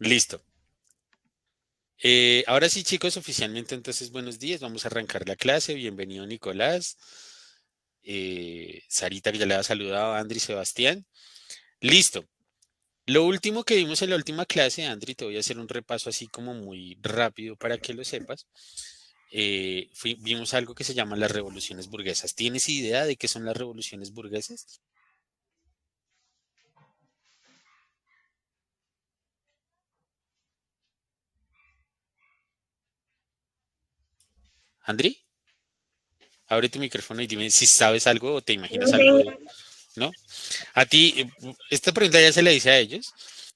Listo. Ahora sí, chicos, oficialmente entonces buenos días. Vamos a arrancar la clase. Bienvenido, Nicolás. Sarita, que ya le ha saludado, Andri, Sebastián. Listo. Lo último que vimos en la última clase, Andri, te voy a hacer un repaso así como muy rápido para que lo sepas. Vimos algo que se llama las revoluciones burguesas. ¿Tienes idea de qué son las revoluciones burguesas? Andri, abre tu micrófono y dime si sabes algo o te imaginas No algo, tengo ¿no? A ti, esta pregunta ya se la hice a ellos,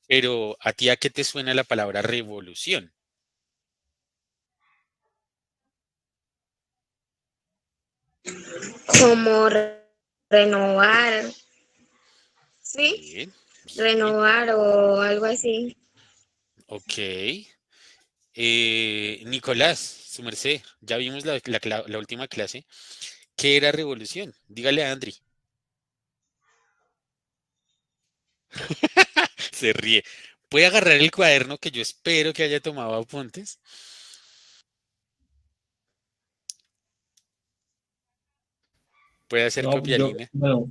pero ¿a ti a qué te suena la palabra revolución? como renovar, ¿sí? Bien, bien, Renovar o algo así. ok. Nicolás, su merced, ya vimos la última clase. ¿Qué era revolución? Dígale a Andri. Se ríe. ¿Puede agarrar el cuaderno que yo espero que haya tomado apuntes? Puede hacer No, copia línea. bueno,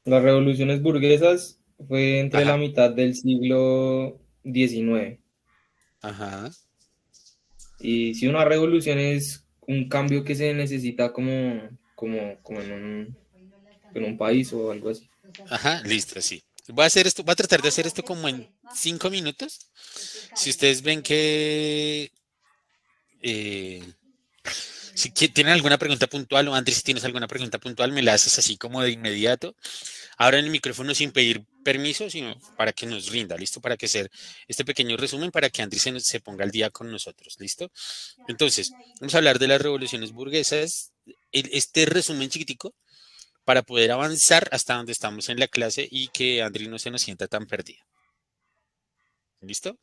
las revoluciones burguesas fue entre la Ajá, mitad del siglo XIX. ajá, Y si una revolución es un cambio que se necesita como en un país o algo así. ajá, listo, sí. Voy a hacer esto, voy a tratar de hacer esto como en 5 minutos. Si ustedes ven que eh, si tienen alguna pregunta puntual o Andrés, si tienes alguna pregunta puntual, me la haces así como de inmediato. Abran el micrófono sin pedir permiso, sino para que nos rinda, ¿listo? Para que hacer este pequeño resumen para que Andrés se ponga al día con nosotros, ¿listo? Entonces, vamos a hablar de las revoluciones burguesas, este resumen chiquitico para poder avanzar hasta donde estamos en la clase y que Andrés no se nos sienta tan perdida, ¿listo?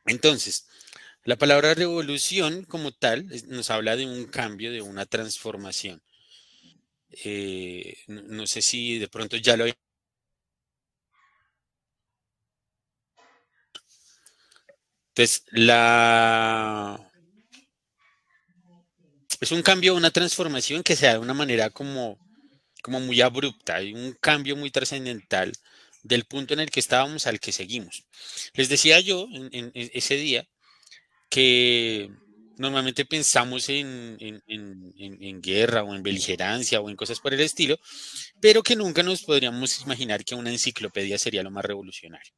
Entonces, la palabra revolución como tal nos habla de un cambio, de una transformación. No sé si de pronto ya lo... Entonces, es un cambio, una transformación que se da de una manera como muy abrupta, hay un cambio muy trascendental del punto en el que estábamos al que seguimos. Les decía yo en ese día que normalmente pensamos en guerra o en beligerancia o en cosas por el estilo, pero que nunca nos podríamos imaginar que una enciclopedia sería lo más revolucionario.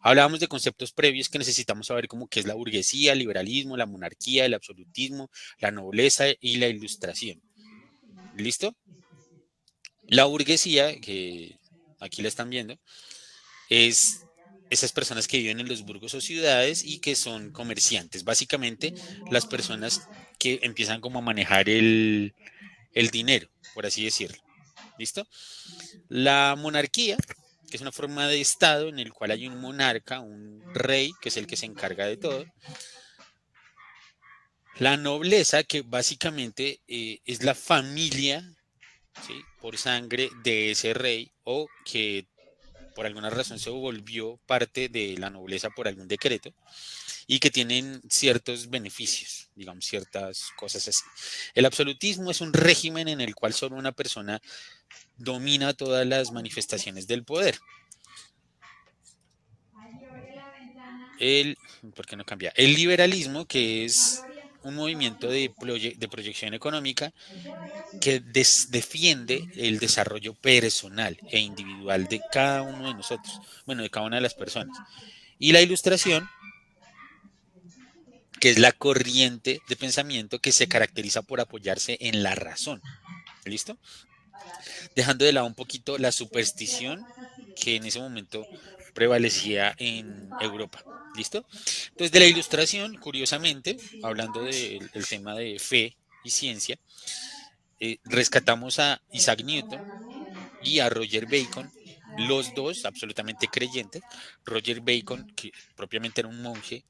Hablábamos de conceptos previos que necesitamos saber como qué es la burguesía, el liberalismo, la monarquía, el absolutismo, la nobleza y la ilustración. ¿Listo? La burguesía, que aquí la están viendo, es esas personas que viven en los burgos o ciudades y que son comerciantes. Básicamente, las personas que empiezan como a manejar el dinero, por así decirlo. ¿Listo? La monarquía, que es una forma de estado en el cual hay un monarca, un rey, que es el que se encarga de todo. La nobleza, que básicamente es la familia, ¿sí? Por sangre de ese rey o que por alguna razón se volvió parte de la nobleza por algún decreto y que tienen ciertos beneficios, digamos, ciertas cosas así. El absolutismo es un régimen en el cual solo una persona domina todas las manifestaciones del poder. El, ¿Por qué no cambia? El liberalismo, que es un movimiento de proyección económica que defiende el desarrollo personal e individual de cada uno de nosotros, bueno, de cada una de las personas. Y la ilustración, que es la corriente de pensamiento que se caracteriza por apoyarse en la razón. ¿Listo? Dejando de lado un poquito la superstición que en ese momento prevalecía en Europa. ¿Listo? Entonces, de la ilustración, curiosamente, hablando del tema de fe y ciencia, rescatamos a Isaac Newton y a Roger Bacon, los dos absolutamente creyentes. Roger Bacon, que propiamente era un monje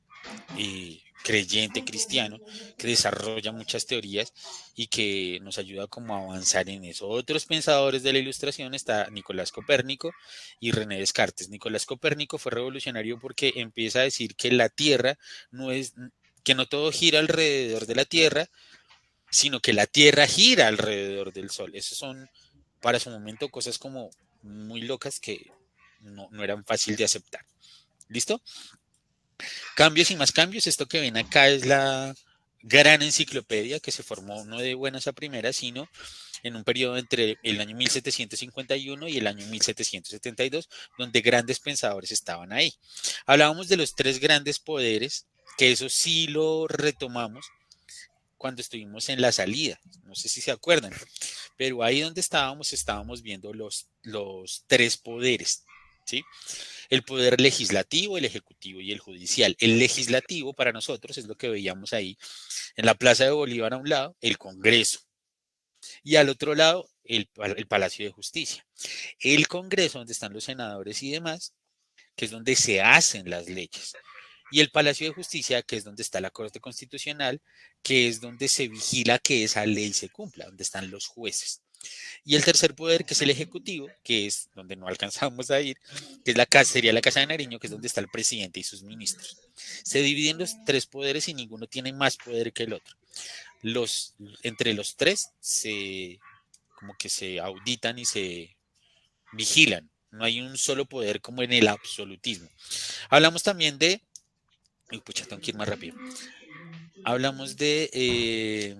creyente cristiano que desarrolla muchas teorías y que nos ayuda como a avanzar en eso. Otros pensadores de la Ilustración está Nicolás Copérnico y René Descartes. Nicolás Copérnico fue revolucionario porque empieza a decir que la Tierra no es, que no todo gira alrededor de la Tierra, sino que la Tierra gira alrededor del Sol. Esas son, para su momento, cosas como muy locas que no eran fácil de aceptar. ¿Listo? Cambios y más cambios. Esto que ven acá es la gran enciclopedia que se formó no de buenas a primeras, sino en un periodo entre el año 1751 y el año 1772, donde grandes pensadores estaban ahí. Hablábamos de los tres grandes poderes, que eso sí lo retomamos cuando estuvimos en la salida, no sé si se acuerdan, pero ahí donde estábamos viendo los tres poderes, ¿sí? El poder legislativo, el ejecutivo y el judicial. El legislativo para nosotros es lo que veíamos ahí en la Plaza de Bolívar a un lado, el Congreso, y al otro lado el Palacio de Justicia. El Congreso, donde están los senadores y demás, que es donde se hacen las leyes. Y el Palacio de Justicia, que es donde está la Corte Constitucional, que es donde se vigila que esa ley se cumpla, donde están los jueces. Y el tercer poder, que es el Ejecutivo, que es donde no alcanzamos a ir, que es sería la Casa de Nariño, que es donde está el presidente y sus ministros. Se dividen los tres poderes y ninguno tiene más poder que el otro. Entre los tres como que se auditan y se vigilan. No hay un solo poder como en el absolutismo. Hablamos también de... Uy, pucha, tengo que ir más rápido. Hablamos de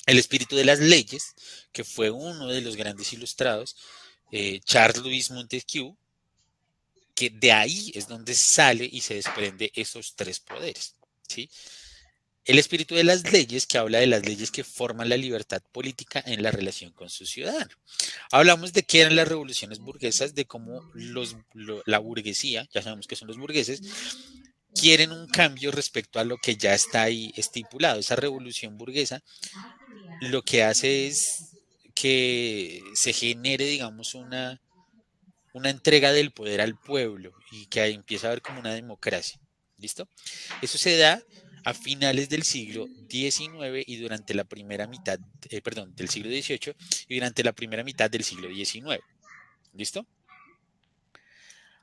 el espíritu de las leyes, que fue uno de los grandes ilustrados, Charles Louis Montesquieu, que de ahí es donde sale y se desprende esos tres poderes, ¿sí? El espíritu de las leyes, que habla de las leyes que forman la libertad política en la relación con su ciudadano. Hablamos de qué eran las revoluciones burguesas, de cómo la burguesía, ya sabemos que son los burgueses, quieren un cambio respecto a lo que ya está ahí estipulado. Esa revolución burguesa lo que hace es que se genere, digamos, una entrega del poder al pueblo y que ahí empieza a haber como una democracia. ¿Listo? Eso se da a finales del siglo XIX y durante la primera mitad, del siglo XVIII y durante la primera mitad del siglo XIX. ¿Listo?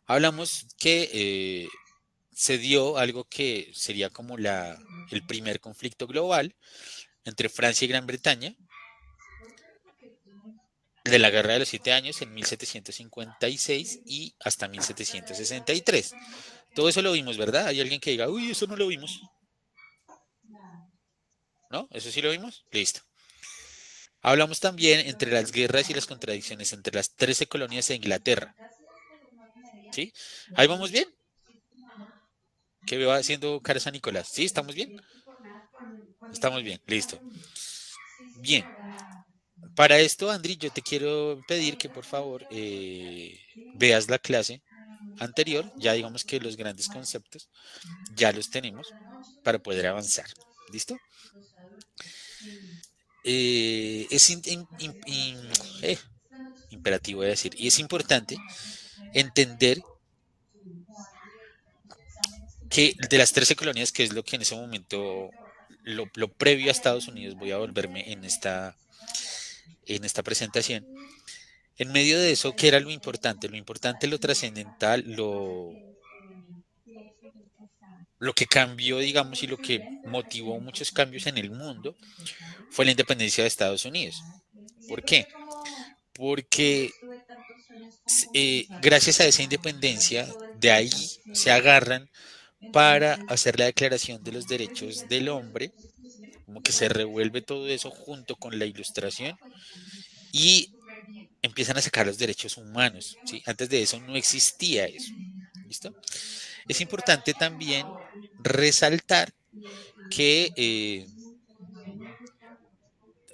Hablamos que se dio algo que sería como el primer conflicto global entre Francia y Gran Bretaña, de la Guerra de los 7 Años en 1756 y hasta 1763. Todo eso lo vimos, ¿verdad? Hay alguien que diga, uy, eso no lo vimos. ¿No? ¿Eso sí lo vimos? Listo. Hablamos también entre las guerras y las contradicciones entre las 13 colonias de Inglaterra. ¿Sí? ¿Ahí vamos bien? ¿Qué veo haciendo caras a Nicolás? ¿Sí? ¿Estamos bien? Estamos bien, listo. Bien. Para esto, Andri, yo te quiero pedir que por favor veas la clase anterior. Ya digamos que los grandes conceptos ya los tenemos para poder avanzar. ¿Listo? Es imperativo de decir, y es importante entender que de las 13 colonias, que es lo que en ese momento, lo previo a Estados Unidos, voy a volverme en esta presentación, en medio de eso, ¿qué era lo importante? Lo importante, lo trascendental, lo que cambió, digamos, y lo que motivó muchos cambios en el mundo fue la independencia de Estados Unidos. ¿Por qué? Porque gracias a esa independencia, de ahí se agarran para hacer la declaración de los derechos del hombre, como que se revuelve todo eso junto con la ilustración y empiezan a sacar los derechos humanos, ¿sí? Antes de eso no existía eso, ¿listo? Es importante también resaltar que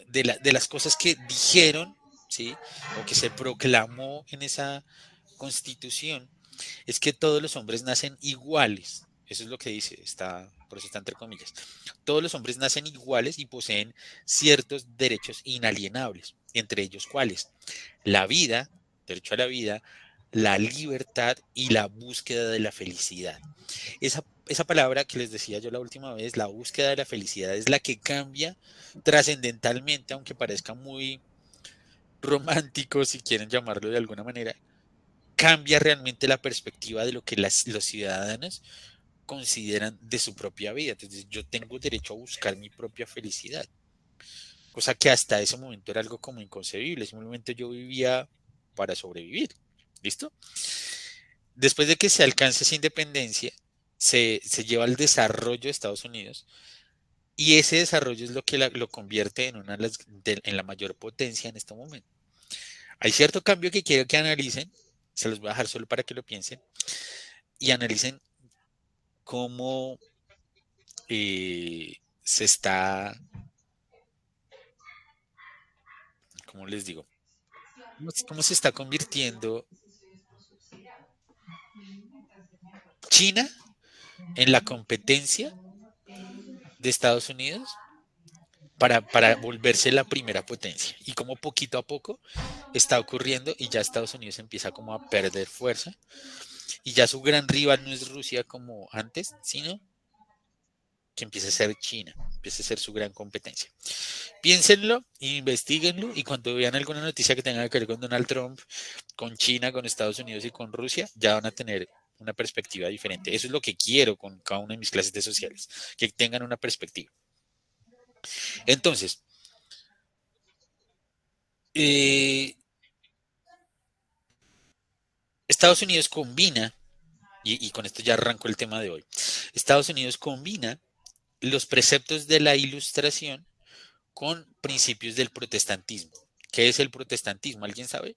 de las cosas que dijeron, ¿sí? O que se proclamó en esa constitución, es que todos los hombres nacen iguales. Eso es lo que dice, por eso está entre comillas. Todos los hombres nacen iguales y poseen ciertos derechos inalienables, entre ellos cuáles: la vida, derecho a la vida, la libertad y la búsqueda de la felicidad. Esa esa palabra que les decía yo la última vez, la búsqueda de la felicidad, es la que cambia trascendentalmente, aunque parezca muy romántico, si quieren llamarlo de alguna manera, cambia realmente la perspectiva de lo que los ciudadanos consideran de su propia vida. Entonces, yo tengo derecho a buscar mi propia felicidad, cosa que hasta ese momento era algo como inconcebible. Simplemente yo vivía para sobrevivir. ¿Listo? Después de que se alcance esa independencia, se lleva al desarrollo de Estados Unidos y ese desarrollo es lo que lo convierte en, en la mayor potencia en este momento. Hay cierto cambio que quiero que analicen, se los voy a dejar solo para que lo piensen y analicen cómo se está, ¿cómo les digo? ¿Cómo se está convirtiendo China en la competencia de Estados Unidos para volverse la primera potencia? Y cómo poquito a poco está ocurriendo y ya Estados Unidos empieza como a perder fuerza y ya su gran rival no es Rusia como antes, sino que empieza a ser China, empieza a ser su gran competencia. Piénsenlo, investiguenlo y cuando vean alguna noticia que tenga que ver con Donald Trump, con China, con Estados Unidos y con Rusia, ya van a tener una perspectiva diferente. Eso es lo que quiero con cada una de mis clases de sociales, que tengan una perspectiva. Entonces, eh, Estados Unidos combina, y con esto ya arranco el tema de hoy, Estados Unidos combina los preceptos de la ilustración con principios del protestantismo. ¿Qué es el protestantismo? ¿Alguien sabe?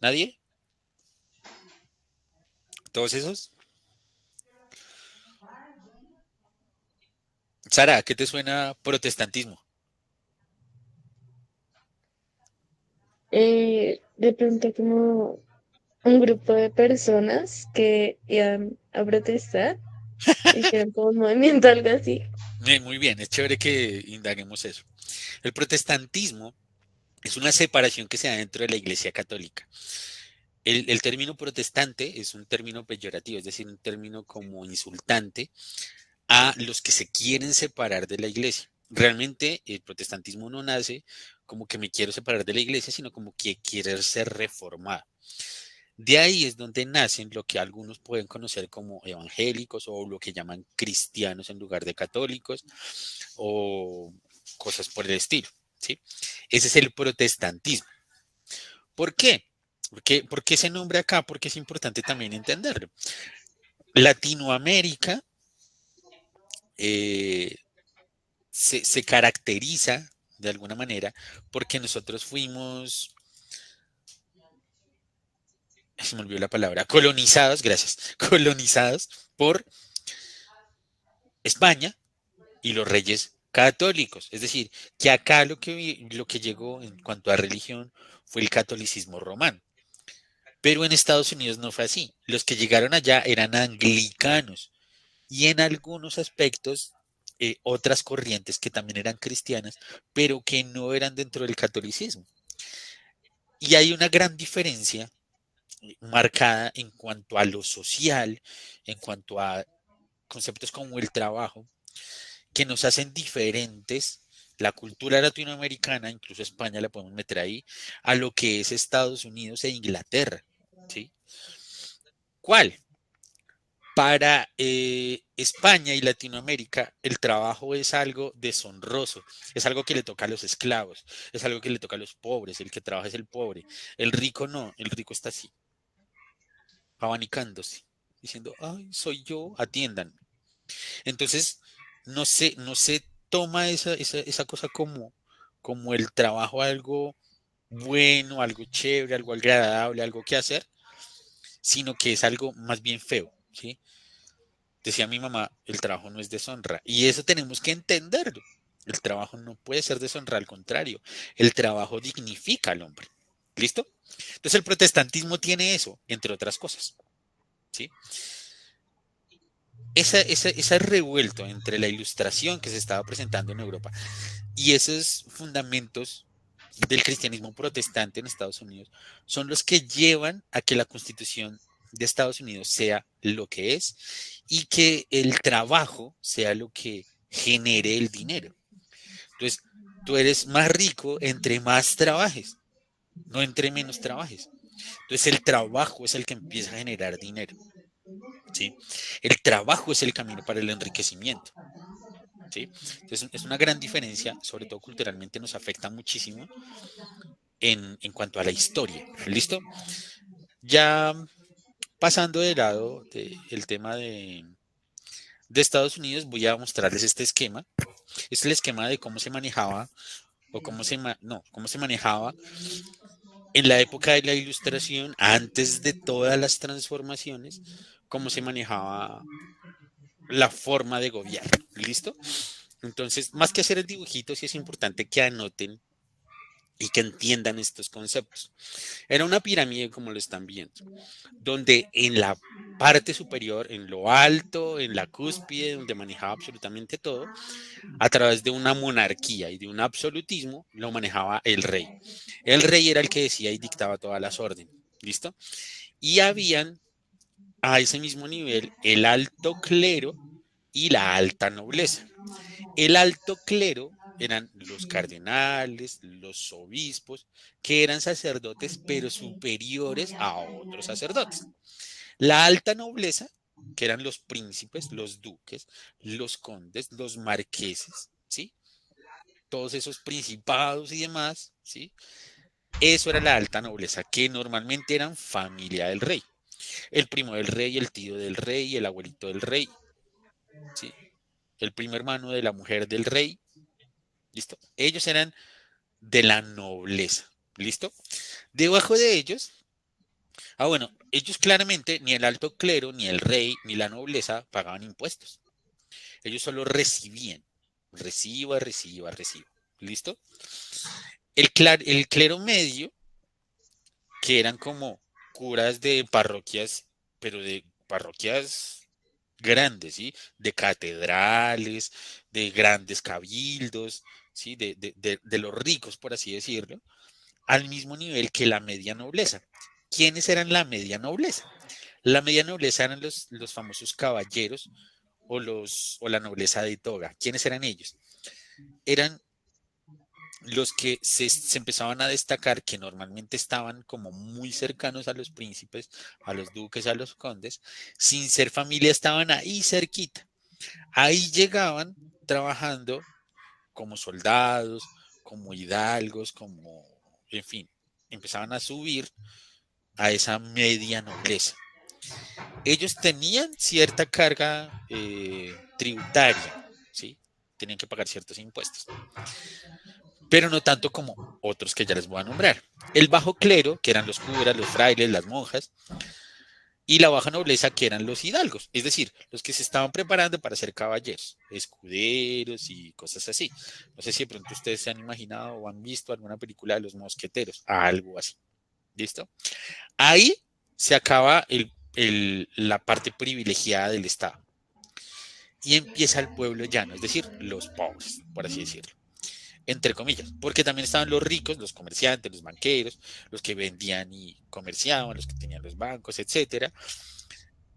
¿Nadie? ¿Todos esos? Sara, ¿qué te suena protestantismo? De pronto como un grupo de personas que iban a protestar, hicieron como un movimiento, algo así. Muy bien, es chévere que indaguemos eso. El protestantismo es una separación que se da dentro de la Iglesia Católica. El término protestante es un término peyorativo, es decir, un término como insultante a los que se quieren separar de la Iglesia. Realmente el protestantismo no nace como que me quiero separar de la Iglesia, sino como que quiere ser reformado. De ahí es donde nacen lo que algunos pueden conocer como evangélicos o lo que llaman cristianos en lugar de católicos o cosas por el estilo, ¿sí? Ese es el protestantismo. ¿Por qué? ¿Por qué ese nombre acá? Porque es importante también entenderlo. Latinoamérica eh, se caracteriza de alguna manera porque nosotros fuimos, se me olvidó la palabra, colonizados, gracias, colonizados por España y los reyes católicos. Es decir, que acá lo que llegó en cuanto a religión fue el catolicismo romano. Pero en Estados Unidos no fue así. Los que llegaron allá eran anglicanos y en algunos aspectos otras corrientes que también eran cristianas, pero que no eran dentro del catolicismo. Y hay una gran diferencia marcada en cuanto a lo social, en cuanto a conceptos como el trabajo, que nos hacen diferentes. La cultura latinoamericana, incluso España la podemos meter ahí, a lo que es Estados Unidos e Inglaterra. ¿Sí? ¿Cuál? Para España y Latinoamérica, el trabajo es algo deshonroso, es algo que le toca a los esclavos, es algo que le toca a los pobres, el que trabaja es el pobre, el rico no, el rico está así, abanicándose, diciendo, ay, soy yo, atiendan. Entonces, no se toma esa cosa como el trabajo algo bueno, algo chévere, algo agradable, algo que hacer, sino que es algo más bien feo, ¿sí? Decía mi mamá, el trabajo no es deshonra. Y eso tenemos que entenderlo. El trabajo no puede ser deshonra, al contrario, el trabajo dignifica al hombre. ¿Listo? Entonces el protestantismo tiene eso, entre otras cosas. ¿Sí? Ese revuelto entre la ilustración que se estaba presentando en Europa y esos fundamentos del cristianismo protestante en Estados Unidos son los que llevan a que la Constitución de Estados Unidos sea lo que es y que el trabajo sea lo que genere el dinero. Entonces, tú eres más rico entre más trabajes, no entre menos trabajes. Entonces, el trabajo es el que empieza a generar dinero, ¿sí? El trabajo es el camino para el enriquecimiento, ¿sí? Entonces, es una gran diferencia, sobre todo culturalmente nos afecta muchísimo en cuanto a la historia. ¿Listo? Ya pasando de lado el tema de Estados Unidos, voy a mostrarles este esquema. Este es el esquema de cómo se manejaba o cómo se manejaba en la época de la Ilustración, antes de todas las transformaciones, cómo se manejaba la forma de gobierno. ¿Listo? Entonces, más que hacer el dibujito, sí es importante que anoten y que entiendan estos conceptos. Era una pirámide como lo están viendo, donde en la parte superior, en lo alto, en la cúspide, donde manejaba absolutamente todo, a través de una monarquía y de un absolutismo, lo manejaba el rey. El rey era el que decía y dictaba todas las órdenes. ¿Listo? Y habían a ese mismo nivel el alto clero y la alta nobleza. El alto clero eran los cardenales, los obispos, que eran sacerdotes, pero superiores a otros sacerdotes. La alta nobleza, que eran los príncipes, los duques, los condes, los marqueses, ¿sí? Todos esos principados y demás, ¿sí? Eso era la alta nobleza, que normalmente eran familia del rey. El primo del rey, el tío del rey, el abuelito del rey, ¿sí? El primo hermano de la mujer del rey, ¿listo? Ellos eran de la nobleza, ¿listo? Debajo de ellos, bueno, ellos claramente, ni el alto clero, ni el rey, ni la nobleza pagaban impuestos. Ellos solo recibían, reciba, ¿listo? El clero medio, que eran como curas de parroquias, pero de parroquias grandes, ¿sí? De catedrales, de grandes cabildos, ¿sí? De los ricos, por así decirlo, al mismo nivel que la media nobleza. ¿Quiénes eran la media nobleza? La media nobleza eran los famosos caballeros o la nobleza de toga. ¿Quiénes eran ellos? Eran los que se empezaban a destacar, que normalmente estaban como muy cercanos a los príncipes, a los duques, a los condes, sin ser familia, estaban ahí cerquita. Ahí llegaban trabajando como soldados, como hidalgos, como, en fin, empezaban a subir a esa media nobleza. Ellos tenían cierta carga tributaria, ¿sí? Tenían que pagar ciertos impuestos, pero no tanto como otros que ya les voy a nombrar. El bajo clero, que eran los curas, los frailes, las monjas, y la baja nobleza, que eran los hidalgos, es decir, los que se estaban preparando para ser caballeros, escuderos y cosas así. No sé si de pronto ustedes se han imaginado o han visto alguna película de los mosqueteros, algo así. ¿Listo? Ahí se acaba la parte privilegiada del Estado y empieza el pueblo llano, es decir, los pobres, por así decirlo, entre comillas, porque también estaban los ricos, los comerciantes, los banqueros, los que vendían y comerciaban, los que tenían los bancos, etcétera.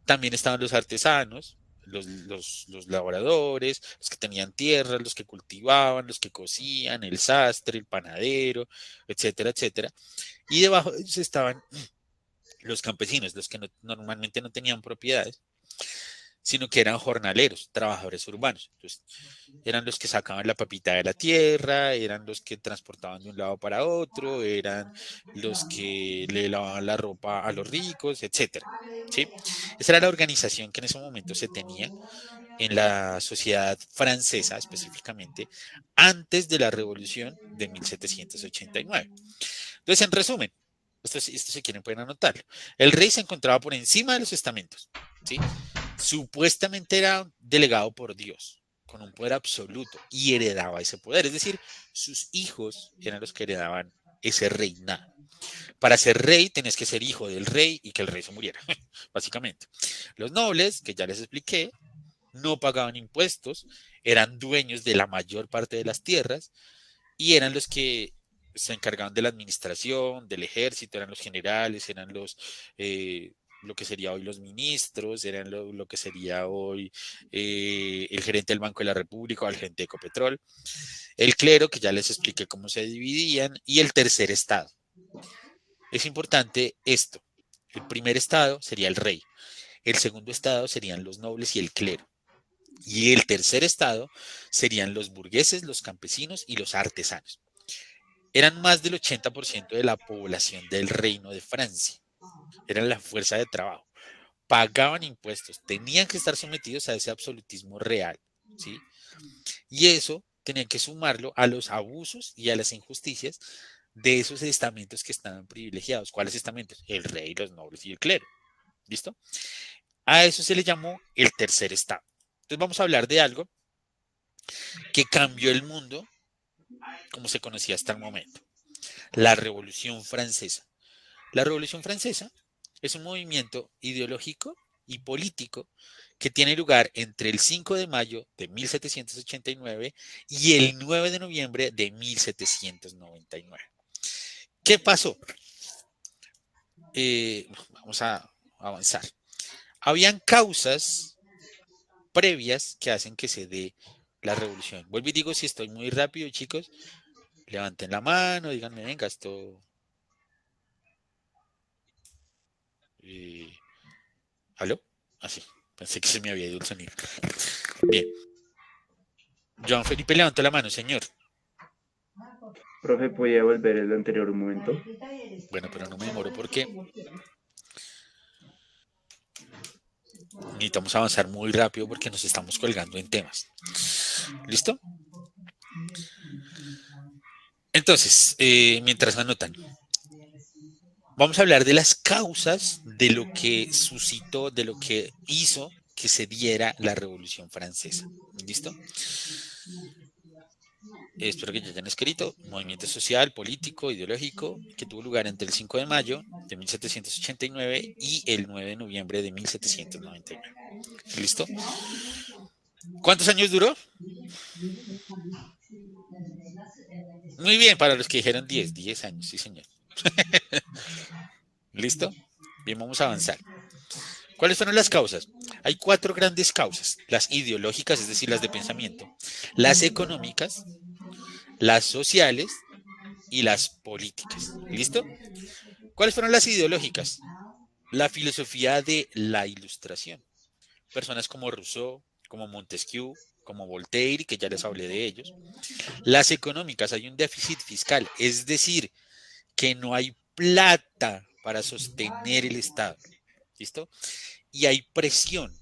También estaban los artesanos, los laboradores, los que tenían tierras, los que cultivaban, los que cosían, el sastre, el panadero, etcétera, etcétera. Y debajo de ellos estaban los campesinos, los que normalmente no tenían propiedades, sino que eran jornaleros, trabajadores urbanos. Entonces, eran los que sacaban la papita de la tierra, eran los que transportaban de un lado para otro, eran los que le lavaban la ropa a los ricos, etcétera. ¿Sí? Esa era la organización que en ese momento se tenía en la sociedad francesa específicamente antes de la revolución de 1789. Entonces, en resumen, esto si quieren pueden anotarlo. El rey se encontraba por encima de los estamentos, ¿sí? Supuestamente era delegado por Dios, con un poder absoluto, y heredaba ese poder. Es decir, sus hijos eran los que heredaban ese reinado. Para ser rey tenés que ser hijo del rey y que el rey se muriera, básicamente. Los nobles, que ya les expliqué, no pagaban impuestos, eran dueños de la mayor parte de las tierras y eran los que se encargaban de la administración, del ejército, eran los generales, eran lo que sería hoy los ministros, eran lo que sería hoy el gerente del Banco de la República o el gerente de Ecopetrol, el clero, que ya les expliqué cómo se dividían, y el tercer estado. Es importante esto. El primer estado sería el rey, el segundo estado serían los nobles y el clero, y el tercer estado serían los burgueses, los campesinos y los artesanos. Eran más del 80% de la población del Reino de Francia. Eran la fuerza de trabajo. Pagaban impuestos, tenían que estar sometidos a ese absolutismo real, ¿sí? Y eso tenían que sumarlo a los abusos y a las injusticias de esos estamentos que estaban privilegiados. ¿Cuáles estamentos? El rey, los nobles y el clero. ¿Listo? A eso se le llamó el tercer estado. Entonces vamos a hablar de algo que cambió el mundo como se conocía hasta el momento. La Revolución Francesa. La Revolución Francesa es un movimiento ideológico y político que tiene lugar entre el 5 de mayo de 1789 y el 9 de noviembre de 1799. ¿Qué pasó? Vamos a avanzar. Habían causas previas que hacen que se dé la revolución. Vuelvo y digo, si estoy muy rápido, chicos, levanten la mano, díganme, venga, esto... ¿Aló? Así. Pensé que se me había ido el sonido. Bien. Joan Felipe levantó la mano, señor. Profe, ¿podía volver el anterior un momento? Bueno, pero no me demoro porque necesitamos avanzar muy rápido porque nos estamos colgando en temas. ¿Listo? Entonces, mientras anotan, vamos a hablar de las causas de lo que suscitó, de lo que hizo que se diera la Revolución Francesa. ¿Listo? Espero que ya hayan escrito. Movimiento social, político, ideológico, que tuvo lugar entre el 5 de mayo de 1789 y el 9 de noviembre de 1799. ¿Listo? ¿Cuántos años duró? Muy bien, para los que dijeron 10 años, sí señor. ¿Listo? Bien, vamos a avanzar. ¿Cuáles fueron las causas? Hay 4 grandes causas. Las ideológicas, es decir, las de pensamiento, las económicas, las sociales y las políticas. ¿Listo? ¿Cuáles fueron las ideológicas? La filosofía de la Ilustración. Personas como Rousseau, como Montesquieu, como Voltaire, que ya les hablé de ellos. Las económicas, hay un déficit fiscal, es decir, que no hay plata para sostener el Estado. ¿Listo? Y hay presión.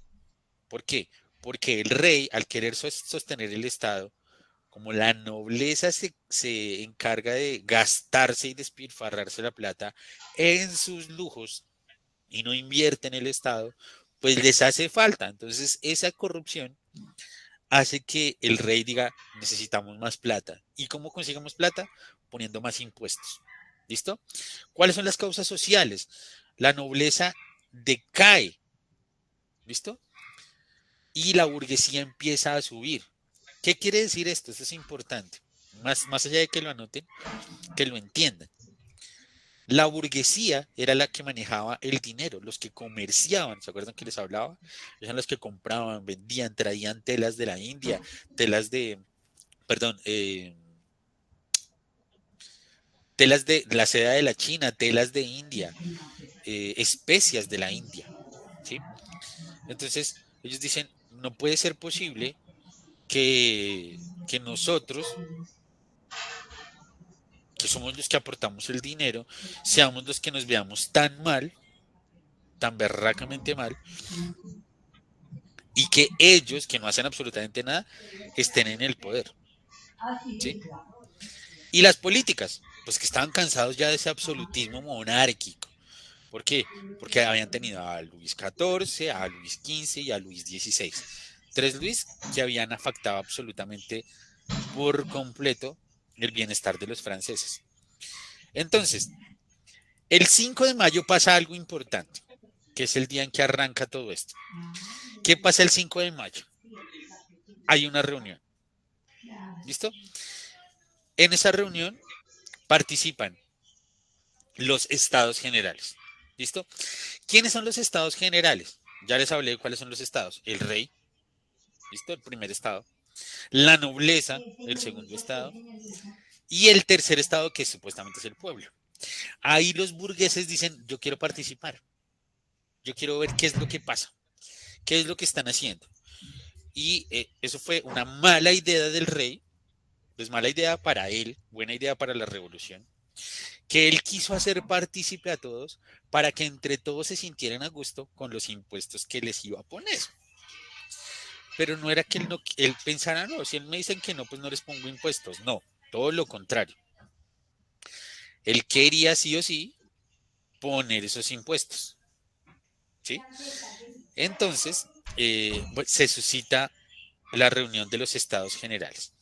¿Por qué? Porque el rey, al querer sostener el Estado, como la nobleza se encarga de gastarse y despilfarrarse la plata en sus lujos y no invierte en el Estado, pues les hace falta. Entonces, esa corrupción hace que el rey diga, necesitamos más plata. ¿Y cómo conseguimos plata? Poniendo más impuestos. ¿Listo? ¿Cuáles son las causas sociales? La nobleza decae. ¿Listo? Y la burguesía empieza a subir. ¿Qué quiere decir esto? Esto es importante. Más allá de que lo anoten, que lo entiendan. La burguesía era la que manejaba el dinero, los que comerciaban, ¿se acuerdan que les hablaba? Eran los que compraban, vendían, traían telas de la India, telas de, perdón, telas de la seda de la China, telas de India, especias de la India, ¿sí? Entonces, ellos dicen, no puede ser posible que nosotros, que somos los que aportamos el dinero, seamos los que nos veamos tan mal, tan berracamente mal, y que ellos, que no hacen absolutamente nada, estén en el poder. ¿Sí? Y las políticas, pues que estaban cansados ya de ese absolutismo monárquico. ¿Por qué? Porque habían tenido a Luis XIV, a Luis XV y a Luis XVI. 3 Luis que habían afectado absolutamente por completo el bienestar de los franceses. Entonces, el 5 de mayo pasa algo importante, que es el día en que arranca todo esto. ¿Qué pasa el 5 de mayo? Hay una reunión. ¿Listo? En esa reunión participan los estados generales. ¿Listo? ¿Quiénes son los estados generales? Ya les hablé de cuáles son los estados. El rey, ¿listo? El primer estado. La nobleza, el segundo estado. Y el tercer estado, que supuestamente es el pueblo. Ahí los burgueses dicen, yo quiero participar. Yo quiero ver qué es lo que pasa. ¿Qué es lo que están haciendo? Y eso fue una mala idea del rey. Pues mala idea para él, buena idea para la revolución. Que él quiso hacer partícipe a todos para que entre todos se sintieran a gusto con los impuestos que les iba a poner. Pero no era que él pensara, no, si él me dicen que no, pues no les pongo impuestos. No, todo lo contrario. Él quería sí o sí poner esos impuestos. ¿Sí? Entonces, se suscita la reunión de los estados generales.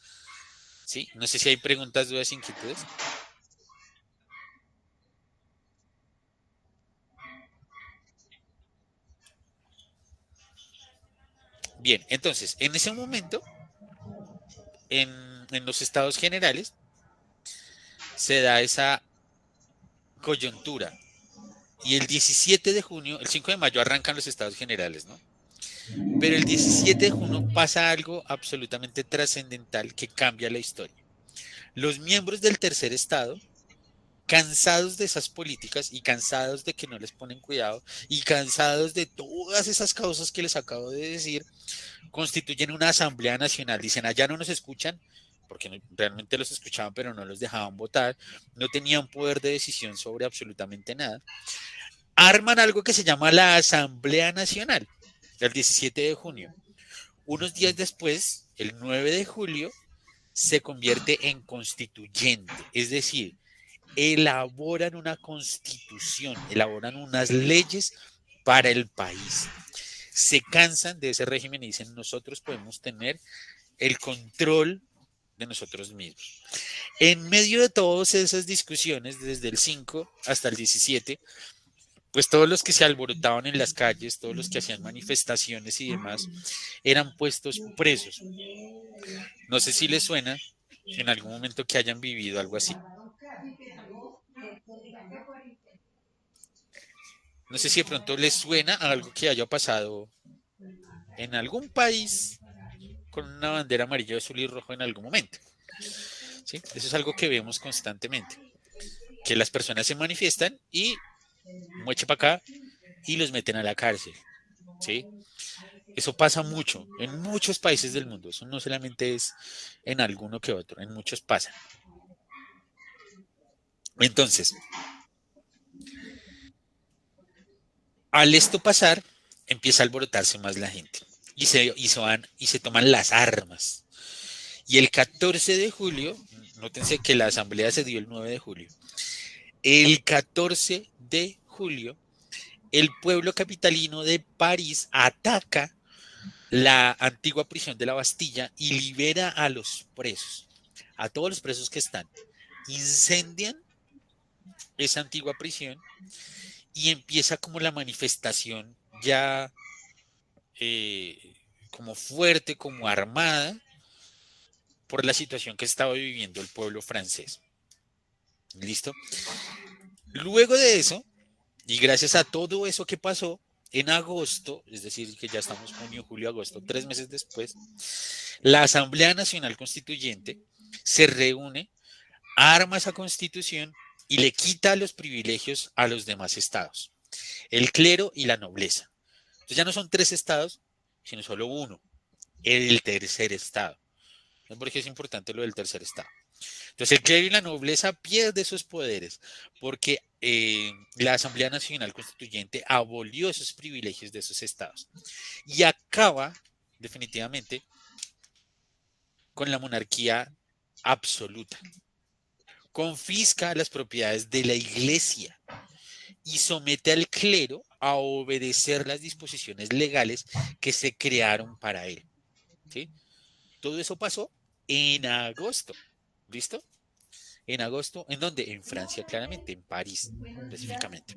¿Sí? No sé si hay preguntas, dudas, inquietudes. Bien, entonces, en ese momento, en los estados generales, se da esa coyuntura. Y el 17 de junio, el 5 de mayo arrancan los estados generales, ¿no? Pero el 17 de junio pasa algo absolutamente trascendental que cambia la historia. Los miembros del tercer estado, cansados de esas políticas y cansados de que no les ponen cuidado y cansados de todas esas causas que les acabo de decir, constituyen una asamblea nacional. Dicen, allá no nos escuchan, porque realmente los escuchaban, pero no los dejaban votar, no tenían poder de decisión sobre absolutamente nada. Arman algo que se llama la Asamblea Nacional, el 17 de junio. Unos días después, el 9 de julio, se convierte en constituyente, es decir, elaboran una constitución, elaboran unas leyes para el país. Se cansan de ese régimen y dicen, nosotros podemos tener el control de nosotros mismos. En medio de todas esas discusiones, desde el 5 hasta el 17, pues todos los que se alborotaban en las calles, todos los que hacían manifestaciones y demás, eran puestos presos. No sé si les suena en algún momento que hayan vivido algo así. No sé si de pronto les suena a algo que haya pasado en algún país con una bandera amarilla, azul y rojo en algún momento. ¿Sí? Eso es algo que vemos constantemente. Que las personas se manifiestan y mueche para acá y los meten a la cárcel. ¿Sí? Eso pasa mucho en muchos países del mundo. Eso no solamente es en alguno que otro, en muchos pasa. Entonces, al esto pasar, empieza a alborotarse más la gente. Y se toman las armas. Y el 14 de julio, nótense que la asamblea se dio el 9 de julio. El 14 de julio, el pueblo capitalino de París ataca la antigua prisión de la Bastilla y libera a los presos, a todos los presos que están. Incendian esa antigua prisión y empieza como la manifestación ya como fuerte, como armada por la situación que estaba viviendo el pueblo francés. ¿Listo? Luego de eso, y gracias a todo eso que pasó, en agosto, es decir, que ya estamos junio, julio, agosto, 3 meses después, la Asamblea Nacional Constituyente se reúne, arma esa constitución y le quita los privilegios a los demás estados, el clero y la nobleza. Entonces ya no son 3 estados, sino solo uno, el tercer estado. ¿No? Porque es importante lo del tercer estado. Entonces el clero y la nobleza pierde sus poderes porque la Asamblea Nacional Constituyente abolió esos privilegios de esos estados y acaba definitivamente con la monarquía absoluta. Confisca las propiedades de la iglesia y somete al clero a obedecer las disposiciones legales que se crearon para él. ¿Sí? Todo eso pasó en agosto. ¿Listo? En agosto, ¿en dónde? En Francia, claramente, en París, específicamente.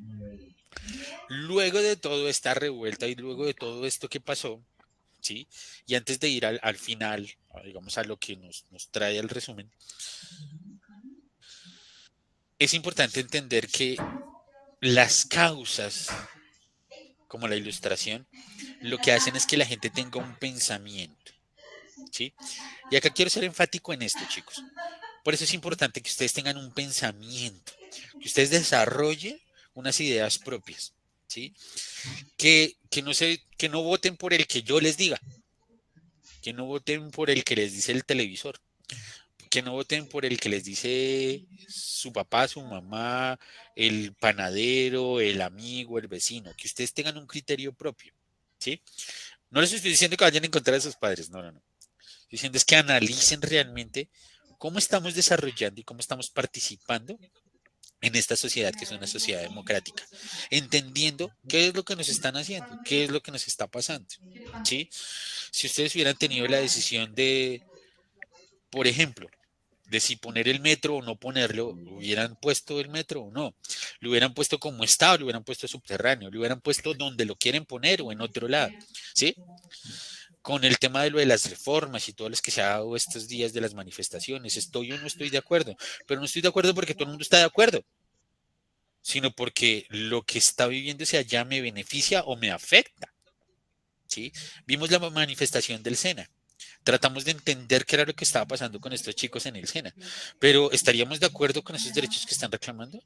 Luego de toda esta revuelta y luego de todo esto que pasó, ¿sí? Y antes de ir al final, digamos a lo que nos trae el resumen, es importante entender que las causas, como la ilustración, lo que hacen es que la gente tenga un pensamiento, ¿sí? Y acá quiero ser enfático en esto, chicos. Por eso es importante que ustedes tengan un pensamiento, que ustedes desarrollen unas ideas propias, ¿sí? Que no voten por el que yo les diga, que no voten por el que les dice el televisor, que no voten por el que les dice su papá, su mamá, el panadero, el amigo, el vecino, que ustedes tengan un criterio propio, ¿sí? No les estoy diciendo que vayan a encontrar a sus padres, no, no, no. Estoy diciendo es que analicen realmente cómo estamos desarrollando y cómo estamos participando en esta sociedad que es una sociedad democrática, entendiendo qué es lo que nos están haciendo, qué es lo que nos está pasando, ¿sí? Si ustedes hubieran tenido la decisión de, por ejemplo, de si poner el metro o no ponerlo, hubieran puesto el metro o no, lo hubieran puesto como estaba, lo hubieran puesto subterráneo, lo hubieran puesto donde lo quieren poner o en otro lado, ¿sí? Con el tema de lo de las reformas y todo lo que se ha dado estos días de las manifestaciones, estoy o no estoy de acuerdo, pero no estoy de acuerdo porque todo el mundo está de acuerdo, sino porque lo que está viviéndose allá me beneficia o me afecta, ¿sí? Vimos la manifestación del SENA. Tratamos de entender qué era lo que estaba pasando con estos chicos en el SENA, pero ¿estaríamos de acuerdo con esos derechos que están reclamando?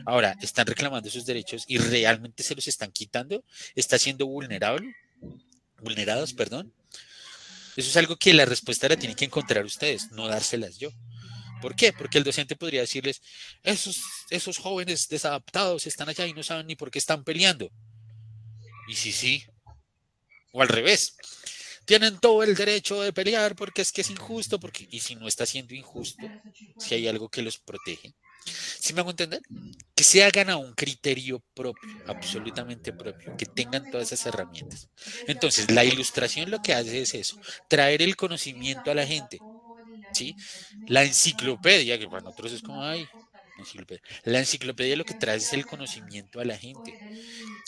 Ahora, ¿están reclamando esos derechos y realmente se los están quitando? ¿Está siendo vulnerable? ¿Vulnerados, perdón? Eso es algo que la respuesta la tienen que encontrar ustedes, no dárselas yo. ¿Por qué? Porque el docente podría decirles, esos jóvenes desadaptados están allá y no saben ni por qué están peleando. Y sí, sí, o al revés. Tienen todo el derecho de pelear porque es que es injusto, porque y si no está siendo injusto, si hay algo que los protege. ¿Sí me hago entender? Que se hagan a un criterio propio, absolutamente propio, que tengan todas esas herramientas. Entonces, la ilustración lo que hace es eso, traer el conocimiento a la gente, ¿sí? La enciclopedia, que para nosotros es como, ay, enciclopedia. La enciclopedia lo que trae es el conocimiento a la gente.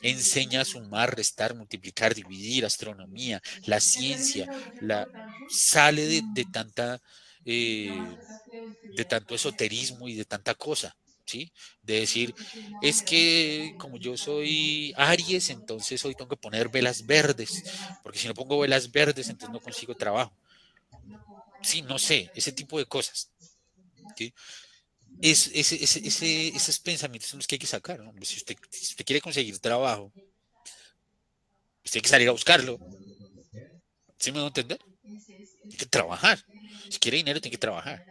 Enseña a sumar, restar, multiplicar, dividir, astronomía, la ciencia, la, sale de tanta, eh, de tanto esoterismo y de tanta cosa, ¿sí? De decir, es que como yo soy Aries, entonces hoy tengo que poner velas verdes, porque si no pongo velas verdes, entonces no consigo trabajo. Sí, no sé, ese tipo de cosas. ¿Sí? Esos pensamientos son los que hay que sacar, ¿no? Si usted quiere conseguir trabajo, usted tiene que salir a buscarlo. ¿Sí me va a entender? Tiene que trabajar. Si quiere dinero, tiene que trabajar,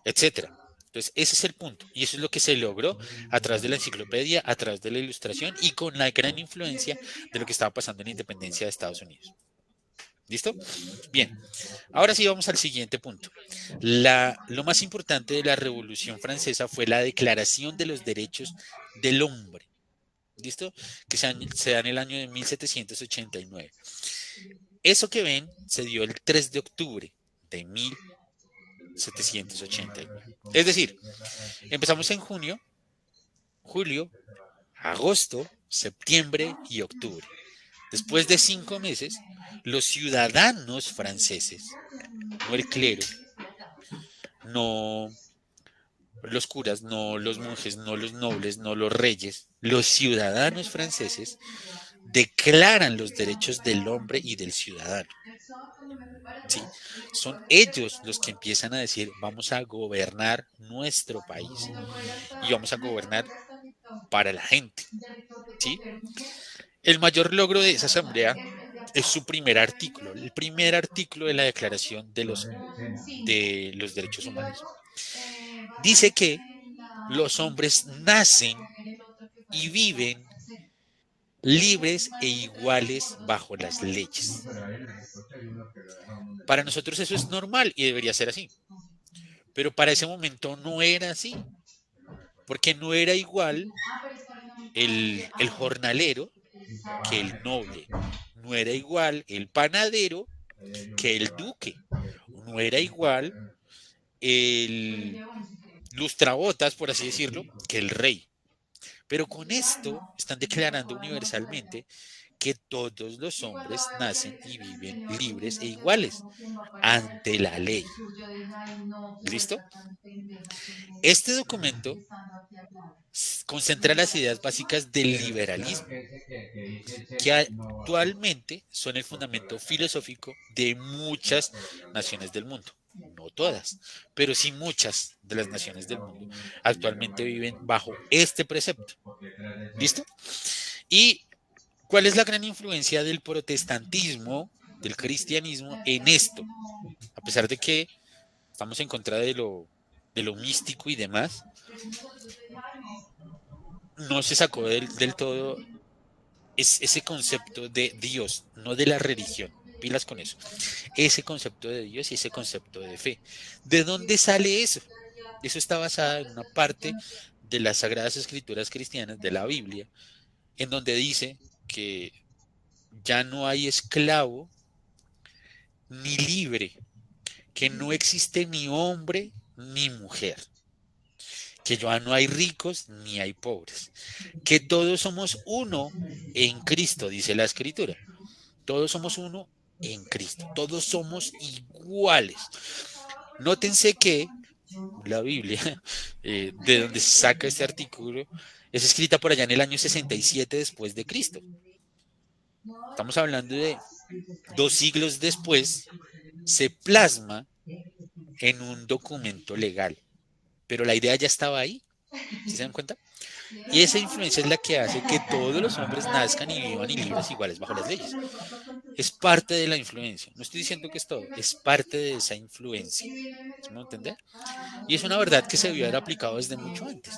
etcétera. Entonces, ese es el punto. Y eso es lo que se logró a través de la enciclopedia, a través de la ilustración y con la gran influencia de lo que estaba pasando en la independencia de Estados Unidos. ¿Listo? Bien, ahora sí vamos al siguiente punto. Lo más importante de la Revolución Francesa fue la Declaración de los Derechos del Hombre. ¿Listo? Que se da en el año de 1789. Eso que ven se dio el 3 de octubre de 1789. Es decir, empezamos en junio, julio, agosto, septiembre y octubre. Después de 5 meses, los ciudadanos franceses, no el clero, no los curas, no los monjes, no los nobles, no los reyes, los ciudadanos franceses declaran los derechos del hombre y del ciudadano. ¿Sí? Son ellos los que empiezan a decir, vamos a gobernar nuestro país y vamos a gobernar para la gente. ¿Sí? El mayor logro de esa asamblea es su primer artículo, el primer artículo de la Declaración de los Derechos Humanos. Dice que los hombres nacen y viven libres e iguales bajo las leyes. Para nosotros eso es normal y debería ser así, pero para ese momento no era así, porque no era igual el jornalero que el noble, no era igual el panadero que el duque, no era igual el lustrabotas, por así decirlo, que el rey. Pero con esto están declarando universalmente que todos los hombres nacen y viven libres e iguales ante la ley. ¿Listo? Este documento concentra las ideas básicas del liberalismo, que actualmente son el fundamento filosófico de muchas naciones del mundo. No todas, pero sí muchas de las naciones del mundo actualmente viven bajo este precepto. ¿Listo? ¿Y cuál es la gran influencia del protestantismo, del cristianismo en esto? A pesar de que estamos en contra de lo místico y demás, no se sacó del todo ese concepto de Dios, no de la religión. Pilas con eso. Ese concepto de Dios y ese concepto de fe. ¿De dónde sale eso? Eso está basado en una parte de las Sagradas Escrituras cristianas, de la Biblia, en donde dice que ya no hay esclavo ni libre, que no existe ni hombre ni mujer, que ya no hay ricos ni hay pobres, que todos somos uno en Cristo, dice la Escritura. Todos somos uno en Cristo, todos somos iguales. Nótense que la Biblia, de donde se saca este artículo, es escrita por allá en el año 67 después de Cristo. Estamos hablando de 2 siglos después, se plasma en un documento legal, pero la idea ya estaba ahí, ¿sí se dan cuenta? Y esa influencia es la que hace que todos los hombres nazcan y vivan y libres iguales bajo las leyes. Es parte de la influencia. No estoy diciendo que es todo, es parte de esa influencia. ¿Sí me entender? Y es una verdad que se debió haber aplicado desde mucho antes.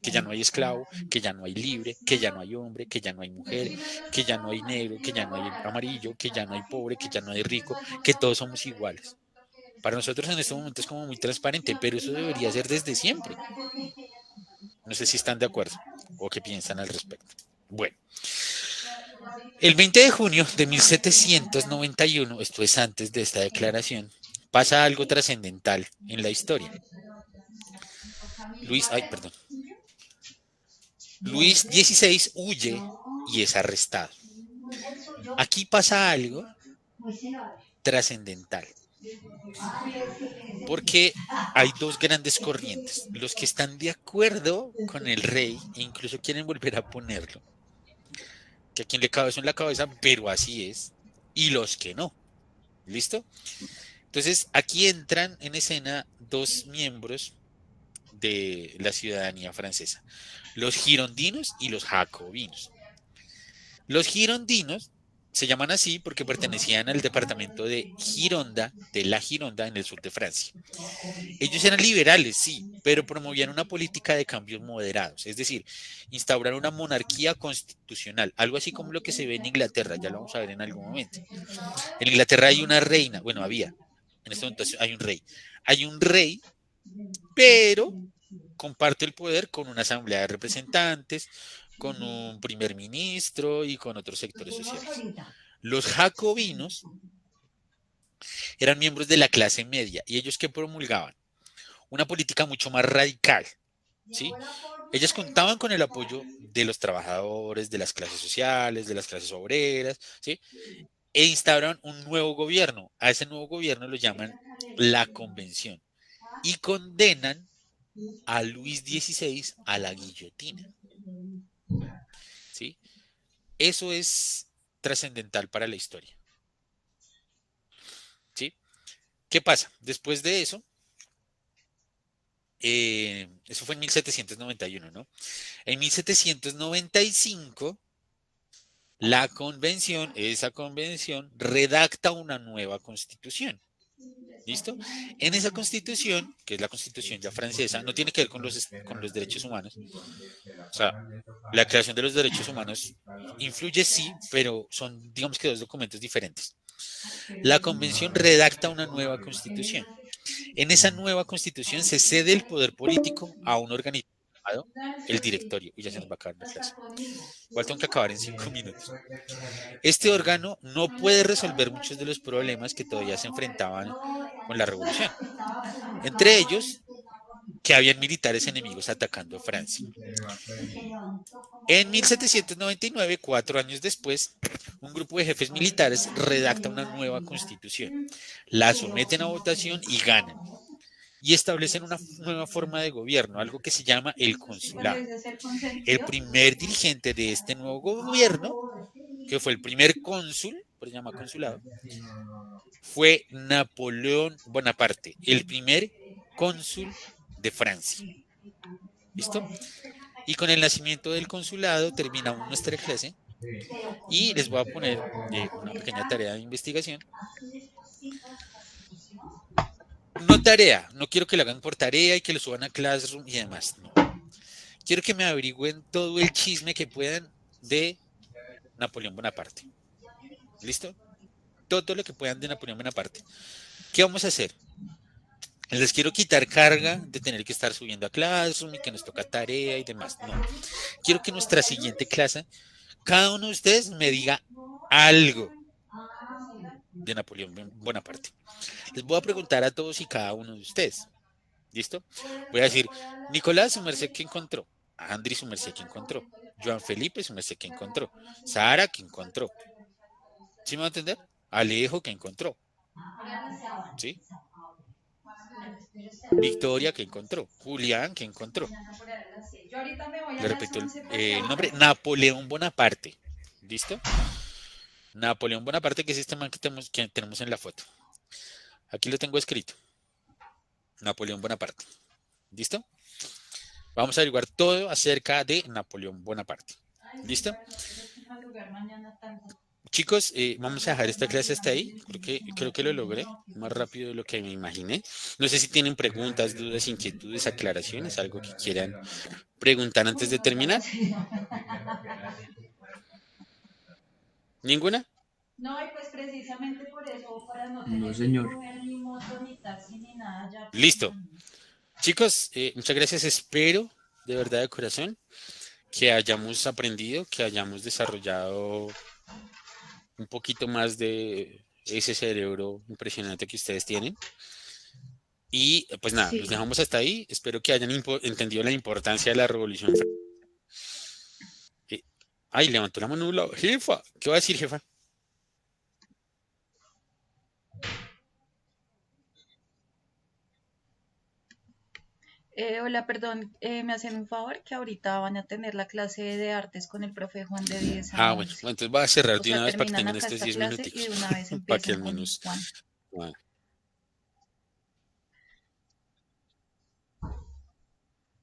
Que ya no hay esclavo, que ya no hay libre, que ya no hay hombre, que ya no hay mujer, que ya no hay negro, que ya no hay amarillo, que ya no hay pobre, que ya no hay rico, que todos somos iguales. Para nosotros en este momento es como muy transparente, pero eso debería ser desde siempre. No sé si están de acuerdo o qué piensan al respecto. Bueno, el 20 de junio de 1791, esto es antes de esta declaración, pasa algo trascendental en la historia. Luis XVI huye y es arrestado. Aquí pasa algo trascendental, porque hay dos grandes corrientes, los que están de acuerdo con el rey e incluso quieren volver a ponerlo, que a quien le cabe eso en la cabeza, pero así es, y los que no. ¿Listo? Entonces, aquí entran en escena dos miembros de la ciudadanía francesa, los girondinos y los jacobinos. Los girondinos se llaman así porque pertenecían al departamento de Gironda, de la Gironda, en el sur de Francia. Ellos eran liberales, sí, pero promovían una política de cambios moderados, es decir, instaurar una monarquía constitucional, algo así como lo que se ve en Inglaterra, ya lo vamos a ver en algún momento. En Inglaterra hay una reina, bueno, había, en este momento hay un rey, pero comparte el poder con una asamblea de representantes, con un primer ministro y con otros sectores sociales. Los jacobinos eran miembros de la clase media y ellos que promulgaban una política mucho más radical, ¿sí? Ellos contaban con el apoyo de los trabajadores, de las clases sociales, de las clases obreras, ¿sí? E instauraron un nuevo gobierno. A ese nuevo gobierno lo llaman la Convención y condenan a Luis XVI a la guillotina, ¿sí? Eso es trascendental para la historia, ¿sí? ¿Qué pasa? Después de eso, eso fue en 1791, ¿no? En 1795, esa convención, redacta una nueva constitución. ¿Listo? En esa constitución, que es la constitución ya francesa, no tiene que ver con los derechos humanos. O sea, la creación de los derechos humanos influye sí, pero son, digamos que dos documentos diferentes. La convención redacta una nueva constitución. En esa nueva constitución se cede el poder político a un organismo llamado el directorio. Y ya se nos va a acabar la clase. Igual tengo que acabar en 5 minutos. Este órgano no puede resolver muchos de los problemas que todavía se enfrentaban con la revolución. Entre ellos, que habían militares enemigos atacando a Francia. En 1799, 4 años después, un grupo de jefes militares redacta una nueva constitución, la someten a votación y ganan. Y establecen una nueva forma de gobierno, algo que se llama el consulado. El primer dirigente de este nuevo gobierno, que fue el primer cónsul, por llamar consulado, fue Napoleón Bonaparte, el primer cónsul de Francia. ¿Listo? Y con el nacimiento del consulado terminamos nuestra clase y les voy a poner una pequeña tarea de investigación. No tarea, no quiero que lo hagan por tarea y que lo suban a Classroom y demás, no. Quiero que me averigüen todo el chisme que puedan de Napoleón Bonaparte. ¿Listo? Todo lo que puedan de Napoleón Bonaparte. ¿Qué vamos a hacer? Les quiero quitar carga de tener que estar subiendo a Classroom y que nos toca tarea y demás. No. Quiero que nuestra siguiente clase, cada uno de ustedes me diga algo de Napoleón Bonaparte. Les voy a preguntar a todos y cada uno de ustedes. ¿Listo? Voy a decir, Nicolás, su merced, ¿qué encontró? Andri, su merced, ¿qué encontró? Joan Felipe, su merced, ¿qué encontró? Sara, ¿qué encontró? ¿Sí me va a entender? Alejo, ¿qué encontró? ¿Sí? Victoria, ¿qué encontró? Julián, ¿qué encontró? Le repito el nombre, Napoleón Bonaparte. ¿Listo? Napoleón Bonaparte, que es este man que tenemos en la foto. Aquí lo tengo escrito. Napoleón Bonaparte. ¿Listo? Vamos a averiguar todo acerca de Napoleón Bonaparte. ¿Listo? Chicos, vamos a dejar esta clase hasta ahí. Creo que lo logré más rápido de lo que me imaginé. No sé si tienen preguntas, dudas, inquietudes, aclaraciones, algo que quieran preguntar antes de terminar. ¿Ninguna? No, y pues precisamente por eso, para no No, tener que señor. coger ni moto, ni taxi, ni nada, ya. Listo. Chicos, muchas gracias. Espero de verdad de corazón que hayamos aprendido, que hayamos desarrollado un poquito más de ese cerebro impresionante que ustedes tienen. Y pues nada, los Sí. dejamos hasta ahí. Espero que hayan entendido la importancia de la revolución. Ay, levantó la mano la jefa. ¿Qué va a decir, jefa? Hola, perdón, me hacen un favor que ahorita van a tener la clase de artes con el profe Juan de 10 a Bueno, 11. entonces voy a cerrar O de sea, una vez para que terminan tengan acá estos esta 10 clase y minuticos. de una vez Para que empiezan al con menos. Juan. Bueno.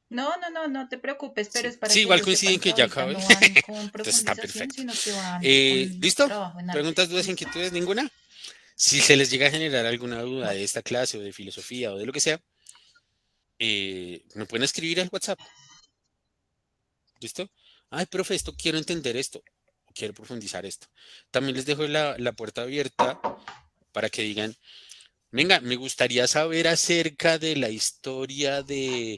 No te preocupes, pero Sí. es para Sí, que igual ellos coinciden sepan que que ya ahorita acabé. no van con Entonces está profundización, perfecto. sino que van con ¿Listo? trabajo en ¿Preguntas, artes. dudas, ¿Listo? inquietudes? ¿Ninguna? Si se les llega a generar alguna duda de esta clase o de filosofía o de lo que sea, me pueden escribir al WhatsApp. ¿Listo? Ay, profe, esto quiero entender esto. O quiero profundizar esto. También les dejo la puerta abierta para que digan, venga, me gustaría saber acerca de la historia de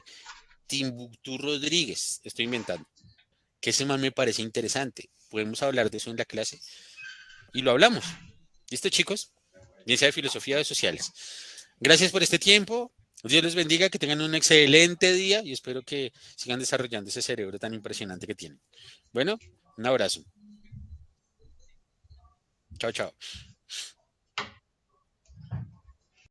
Timbuktu Rodríguez. Estoy inventando. Que ese man me parece interesante. Podemos hablar de eso en la clase y lo hablamos. ¿Listo, chicos? Bien sea de filosofía o de sociales. Gracias por este tiempo. Dios les bendiga, que tengan un excelente día y espero que sigan desarrollando ese cerebro tan impresionante que tienen. Bueno, un abrazo. Chao, chao.